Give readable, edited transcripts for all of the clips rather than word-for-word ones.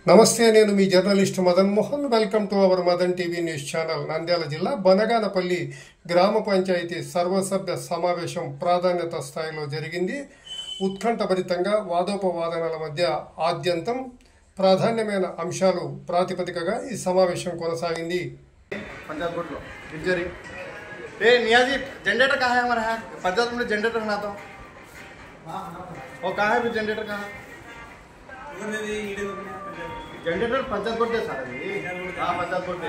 నమస్తే, నేను మీ journalist Madan Mohan. Welcome to our Madan TV news channel. Nandyal జిల్లా బనగానపల్లి గ్రామ పంచాయతీ సర్వసభ్య సమావేశం ప్రాధాన్యత స్థాయిలో జరిగింది. ఉత్కంఠభరితంగా వాదోపవాదనల మధ్య ఆద్యంతం ప్రాధాన్యమైన అంశాలు ప్రాతిపదికగా ఈ సమావేశం కొనసాగింది. नियाजी जनरेटर कहाँ है हमारे यहाँ पंचायत में जनरेटर बनाता हूँ और कहाँ है फिर जनरेटर कहाँ जनरेटर पंचायत कोटे सारा हाँ पंचायत कोटे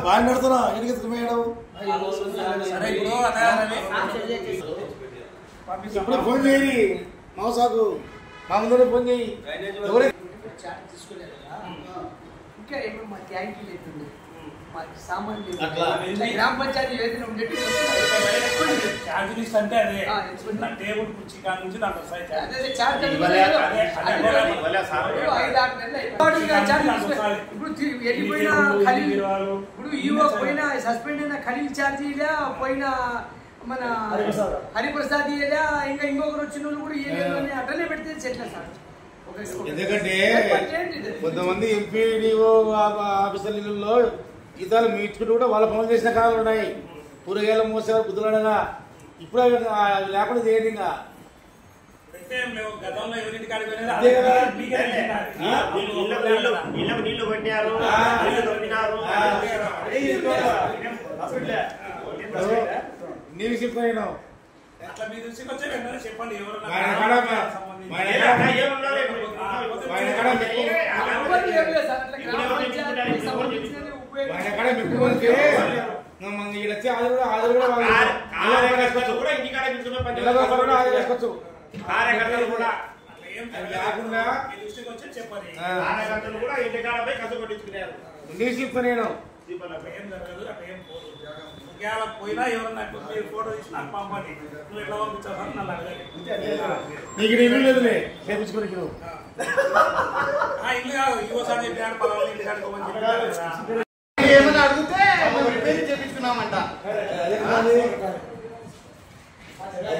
బాగా నడుతున్నా ఎన్నికెత్తుకుపోయాడు ఇప్పుడు ఫోన్ చేయి మౌసాకు మా ముందు ఫోన్ చేయి ఇంకా ఏమో మా ట్యాంకీ లేకుండా మాకు సామాన్ గ్రామ పంచాయతీ వేదిన ఉండేది అంటే అదే టేబుల్ కుర్చీ కాడ నుంచి నాకు వస్తాయి ఇప్పుడు వెళ్ళిపోయిన ఖలీల్ ఇప్పుడు ఈవో పోయిన సస్పెండ్ అయిన ఖలీల్ ఛార్జీలా పోయిన మన హరిప్రసాద్ ఇయ్యలే ఇంకా ఇంకొకరు వచ్చిన వాళ్ళు కూడా ఇయ్యలేదు అని అట్లనే పెడితే చెట్ల సార్. ఎందుకంటే కొంతమంది ఎంపీడీఓ ఆఫీసర్లలో గీతాలు మీచుకుంటూ కూడా వాళ్ళ పనులు చేసిన కాలాలు ఉన్నాయి. కూరగాయలు మోసేవారు బుద్ధులనగా ఇప్పుడు లేకుండా చేయండి. ఇంకా నీకు చెప్పాను చెప్పండి పోయినా ఎవరన్నా ఫోటో తీసి నాకు పంపండి. నువ్వు ఎట్లా పంపించావు నన్ను అడగాలి. నీకు ఇల్లు లేదులే చేపించుకుని ఇల్లు కాదు ఇంకోసారి చెప్పాను పలానా ఇంటి కాడుకోమని చెప్పి ఏమైనా అడిగితే రిపేర్ చేపించుకున్నామంట.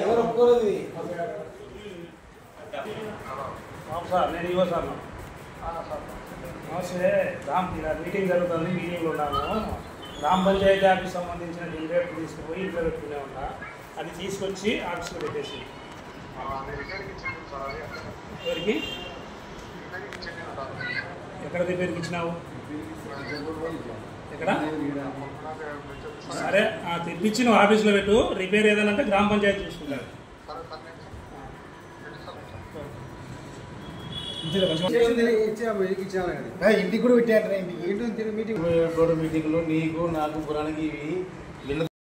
ఎవరు ఒప్పుకోలేదు. సార్ నేను ఇవ్వ సార్ నమస్తే. మీటింగ్ జరుగుతుంది, మీటింగ్లో ఉన్నాను. గ్రామ పంచాయతీ ఆఫీస్ సంబంధించిన డిలేట్ తీసుకుపోయి ఇంట్లో పెట్టుకునే ఉంటా. అది తీసుకొచ్చి ఆఫీస్లో పెట్టేసి ఎవరికి ఎక్కడ రిపేర్కి ఇచ్చినావు? ఎక్కడ? సరే తెప్పించి నువ్వు ఆఫీస్లో పెట్టు. రిపేర్ ఏదైనా అంటే గ్రామ పంచాయతీ చూసుకుంటారు. ఇంటికి కూడా పెట్టారు. మీటింగ్ మీటింగ్లో నీకు నాకు పురాణకి ఇవి